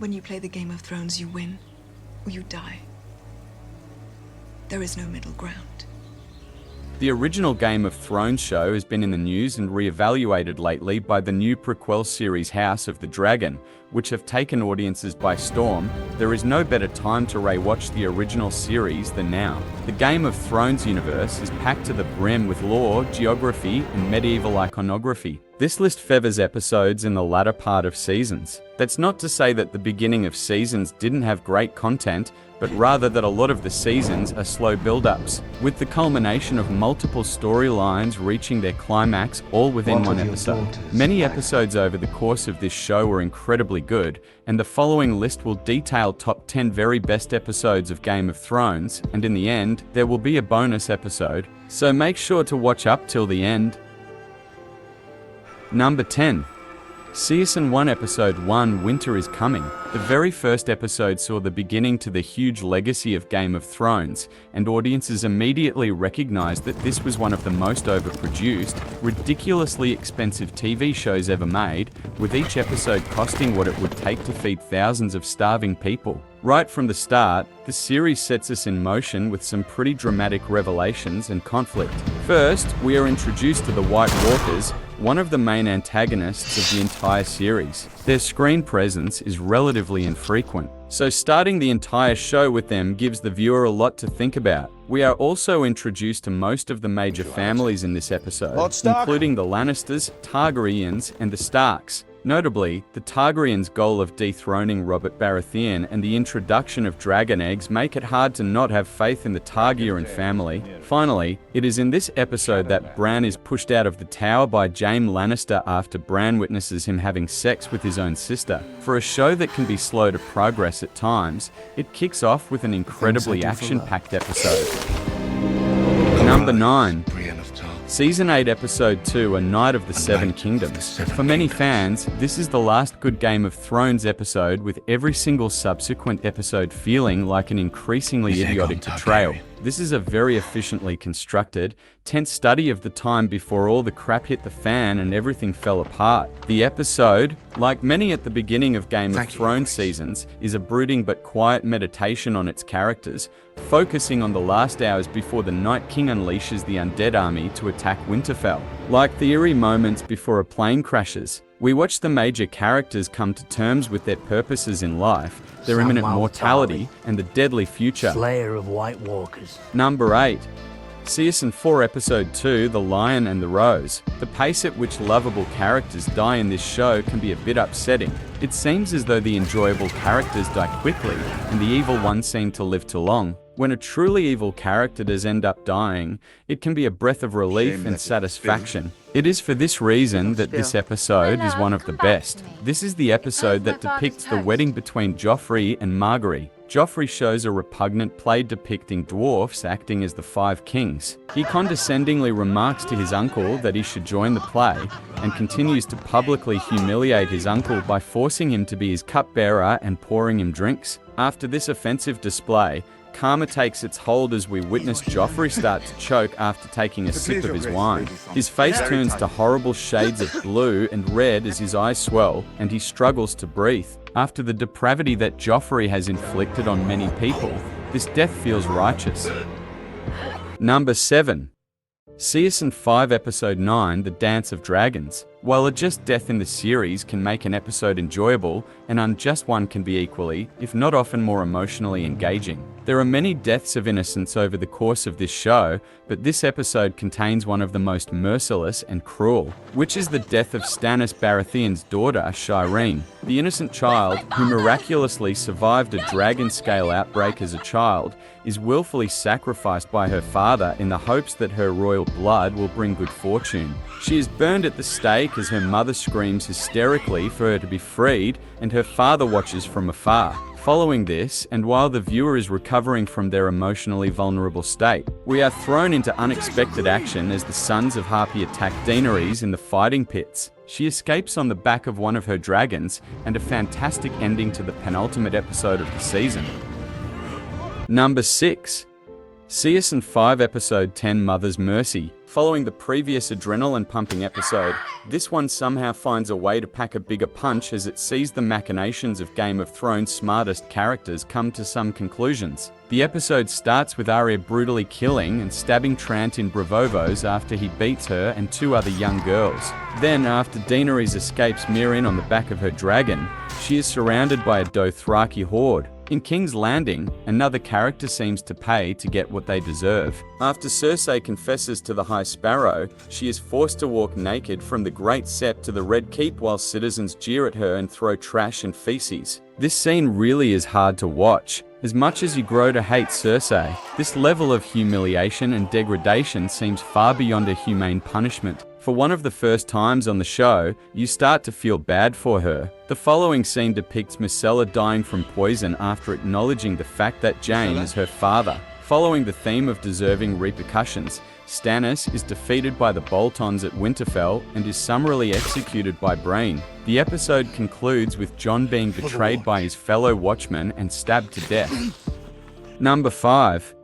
When you play the Game of Thrones, you win or you die. There is no middle ground. The original Game of Thrones show has been in the news and re-evaluated lately by the new prequel series House of the Dragon, which have taken audiences by storm. There is no better time to re-watch the original series than now. The Game of Thrones universe is packed to the brim with lore, geography, and medieval iconography. This list favors episodes in the latter part of seasons. That's not to say that the beginning of seasons didn't have great content, but rather that a lot of the seasons are slow build-ups, with the culmination of multiple storylines reaching their climax all within one episode. Many episodes over the course of this show were incredibly good, and the following list will detail top 10 very best episodes of Game of Thrones, and in the end, there will be a bonus episode, so make sure to watch up till the end. Number 10. Season 1 Episode 1 Winter is Coming. The very first episode saw the beginning to the huge legacy of Game of Thrones, and audiences immediately recognized that this was one of the most overproduced, ridiculously expensive TV shows ever made, with each episode costing what it would take to feed thousands of starving people. Right from the start, the series sets us in motion with some pretty dramatic revelations and conflict. First, we are introduced to the White Walkers, one of the main antagonists of the entire series. Their screen presence is relatively infrequent, so starting the entire show with them gives the viewer a lot to think about. We are also introduced to most of the major families in this episode, including the Lannisters, Targaryens, and the Starks. Notably, the Targaryens' goal of dethroning Robert Baratheon and the introduction of dragon eggs make it hard to not have faith in the Targaryen family. Finally, it is in this episode that Bran is pushed out of the tower by Jaime Lannister after Bran witnesses him having sex with his own sister. For a show that can be slow to progress at times, it kicks off with an incredibly action-packed episode. Number 9. Season 8 Episode 2, A Night of the Seven Kingdoms. For many fans, this is the last good Game of Thrones episode, with every single subsequent episode feeling like an increasingly idiotic betrayal. This is a very efficiently constructed, tense study of the time before all the crap hit the fan and everything fell apart. The episode, like many at the beginning of Game of Thrones seasons, is a brooding but quiet meditation on its characters, focusing on the last hours before the Night King unleashes the undead army to attack Winterfell. Like the eerie moments before a plane crashes, we watch the major characters come to terms with their purposes in life, their imminent mortality, and the deadly future. Slayer of White Walkers. Number 8. Season 4 Episode 2, The Lion and the Rose. The pace at which lovable characters die in this show can be a bit upsetting. It seems as though the enjoyable characters die quickly, and the evil ones seem to live too long. When a truly evil character does end up dying, it can be a breath of relief and satisfaction. It is for this reason that this episode is one of the best. This is the episode that depicts the wedding between Joffrey and Margaery. Joffrey shows a repugnant play depicting dwarfs acting as the Five Kings. He condescendingly remarks to his uncle that he should join the play, and continues to publicly humiliate his uncle by forcing him to be his cupbearer and pouring him drinks. After this offensive display, karma takes its hold as we witness Joffrey start to choke after taking a sip of his wine. His face turns to horrible shades of blue and red as his eyes swell, and he struggles to breathe. After the depravity that Joffrey has inflicted on many people, this death feels righteous. Number 7. Season 5 Episode 9, The Dance of Dragons. While a just death in the series can make an episode enjoyable, an unjust one can be equally, if not often more emotionally engaging. There are many deaths of innocents over the course of this show, but this episode contains one of the most merciless and cruel, which is the death of Stannis Baratheon's daughter, Shireen. The innocent child, who miraculously survived a dragon-scale outbreak as a child, is willfully sacrificed by her father in the hopes that her royal blood will bring good fortune. She is burned at the stake as her mother screams hysterically for her to be freed, and her father watches from afar. Following this, and while the viewer is recovering from their emotionally vulnerable state, we are thrown into unexpected action as the sons of Harpy attack Daenerys in the fighting pits. She escapes on the back of one of her dragons, and a fantastic ending to the penultimate episode of the season. Number 6. Season 5 Episode 10 Mother's Mercy. Following the previous adrenaline-pumping episode, this one somehow finds a way to pack a bigger punch as it sees the machinations of Game of Thrones' smartest characters come to some conclusions. The episode starts with Arya brutally killing and stabbing Trant in Bravovos after he beats her and two other young girls. Then, after Daenerys escapes Meereen on the back of her dragon, she is surrounded by a Dothraki horde. In King's Landing, another character seems to pay to get what they deserve. After Cersei confesses to the High Sparrow, she is forced to walk naked from the Great Sept to the Red Keep while citizens jeer at her and throw trash and feces. This scene really is hard to watch. As much as you grow to hate Cersei, this level of humiliation and degradation seems far beyond a humane punishment. For one of the first times on the show, you start to feel bad for her. The following scene depicts Myrcella dying from poison after acknowledging the fact that Jaime is her father. Following the theme of deserving repercussions, Stannis is defeated by the Boltons at Winterfell and is summarily executed by Brienne. The episode concludes with Jon being betrayed by his fellow watchmen and stabbed to death. Number 5.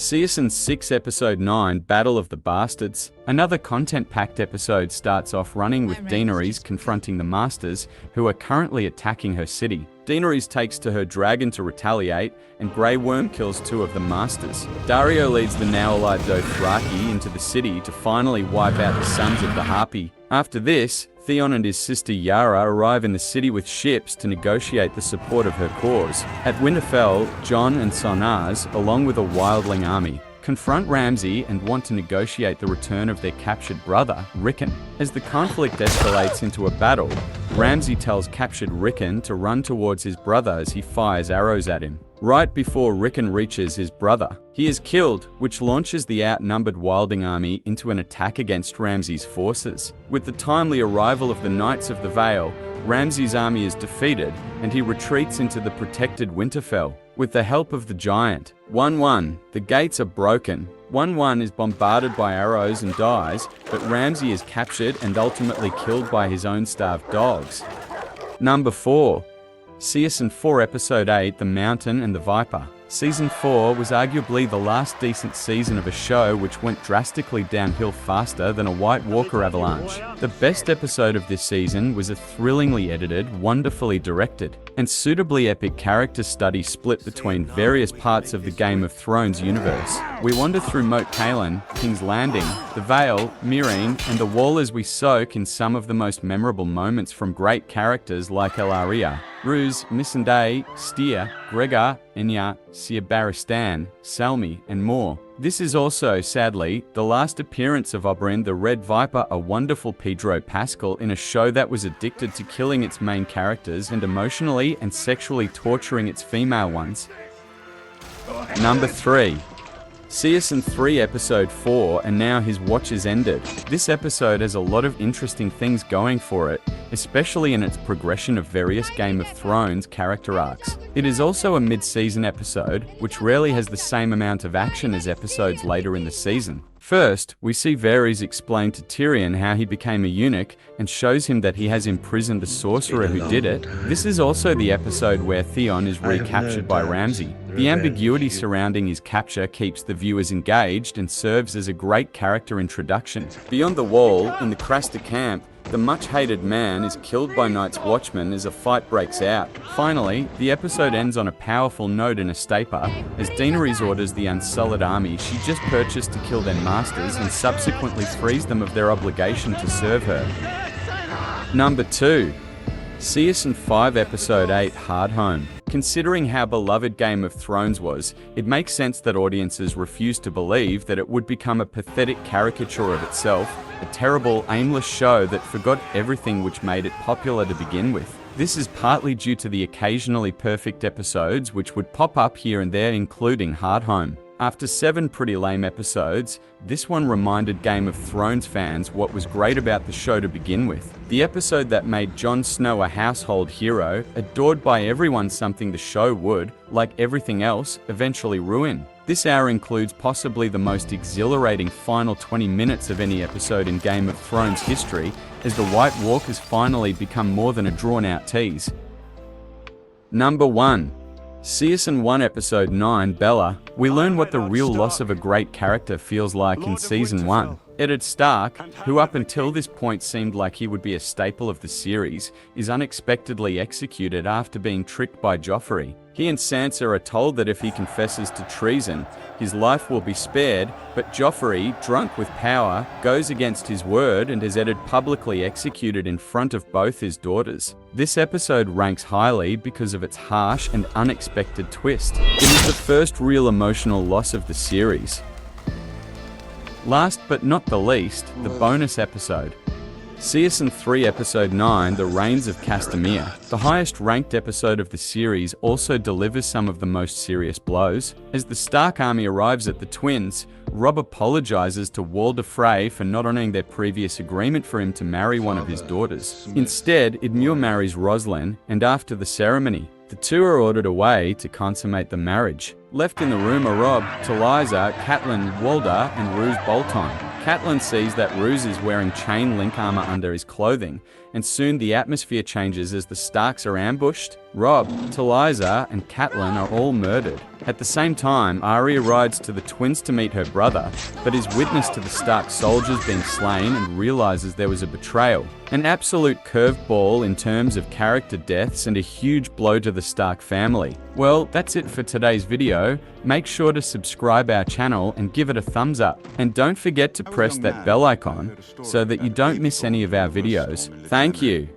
Season 6 Episode 9 Battle of the Bastards. Another content-packed episode starts off running with Daenerys confronting the Masters, who are currently attacking her city. Daenerys takes to her dragon to retaliate, and Grey Worm kills two of the Masters. Daario leads the now-allied Dothraki into the city to finally wipe out the Sons of the Harpy. After this, Theon and his sister Yara arrive in the city with ships to negotiate the support of her cause. At Winterfell, Jon and Sonars, along with a wildling army, confront Ramsay and want to negotiate the return of their captured brother, Rickon. As the conflict escalates into a battle, Ramsay tells captured Rickon to run towards his brother as he fires arrows at him. Right before Rickon reaches his brother, he is killed, which launches the outnumbered Wilding army into an attack against Ramsay's forces. With the timely arrival of the Knights of the Vale, Ramsay's army is defeated, and he retreats into the protected Winterfell. With the help of the giant, 1-1, the gates are broken. 1-1 is bombarded by arrows and dies, but Ramsay is captured and ultimately killed by his own starved dogs. Number 4. Season 4 Episode 8 The Mountain and the Viper. Season 4 was arguably the last decent season of a show which went drastically downhill faster than a White Walker avalanche. The best episode of this season was a thrillingly edited, wonderfully directed, and suitably epic character study split between various parts of the Game of Thrones universe. We wander through Moat Cailin, King's Landing, the Vale, Meereen, and the Wall as we soak in some of the most memorable moments from great characters like Ellaria, Ruse, Missandei, Styr, Gregor, Enya, Sir Barristan, Salmi, and more. This is also, sadly, the last appearance of Oberyn the Red Viper, a wonderful Pedro Pascal in a show that was addicted to killing its main characters and emotionally and sexually torturing its female ones. Number 3. Season 3 Episode 4 And Now His Watch is Ended. This episode has a lot of interesting things going for it, especially in its progression of various Game of Thrones character arcs. It is also a mid-season episode, which rarely has the same amount of action as episodes later in the season. First, we see Varys explain to Tyrion how he became a eunuch and shows him that he has imprisoned the sorcerer who did it. This is also the episode where Theon is recaptured by Ramsay. The ambiguity surrounding his capture keeps the viewers engaged and serves as a great character introduction. Beyond the Wall, in the Craster camp, the much-hated man is killed by Night's Watchman as a fight breaks out. Finally, the episode ends on a powerful note in Astapa, as Daenerys orders the Unsullied army she just purchased to kill their masters and subsequently frees them of their obligation to serve her. Number 2. Season 5 Episode 8 Hardhome. Considering how beloved Game of Thrones was, it makes sense that audiences refused to believe that it would become a pathetic caricature of itself, a terrible, aimless show that forgot everything which made it popular to begin with. This is partly due to the occasionally perfect episodes which would pop up here and there, including Hardhome. After 7 pretty lame episodes, this one reminded Game of Thrones fans what was great about the show to begin with. The episode that made Jon Snow a household hero, adored by everyone, something the show would, like everything else, eventually ruin. This hour includes possibly the most exhilarating final 20 minutes of any episode in Game of Thrones history, as the White Walkers finally become more than a drawn-out tease. Number 1. Season 1 Episode 9 Baelor. We learn what the real loss of a great character feels like in Season 1. Eddard Stark, who up until this point seemed like he would be a staple of the series, is unexpectedly executed after being tricked by Joffrey. He and Sansa are told that if he confesses to treason, his life will be spared, but Joffrey, drunk with power, goes against his word and is Eddard publicly executed in front of both his daughters. This episode ranks highly because of its harsh and unexpected twist. It is the first real emotional loss of the series. Last but not the least, the bonus episode. Season 3 Episode 9, The Rains of Castamere, the highest ranked episode of the series, also delivers some of the most serious blows. As the Stark army arrives at the Twins, Robb apologizes to Walder Frey for not honoring their previous agreement for him to marry one of his daughters. Instead, Edmure marries Rosalind, and after the ceremony, the two are ordered away to consummate the marriage. Left in the room are Robb, Talisa, Catelyn, Walder, and Roose Bolton. Catelyn sees that Roose is wearing chain link armor under his clothing, and soon the atmosphere changes as the Starks are ambushed. Robb, Talisa, and Catelyn are all murdered. At the same time, Arya rides to the Twins to meet her brother, but is witness to the Stark soldiers being slain and realizes there was a betrayal. An absolute curveball in terms of character deaths and a huge blow to the Stark family. Well, that's it for today's video. Make sure to subscribe our channel and give it a thumbs up. And don't forget to press that bell icon so that you don't miss any of our videos. Thank you.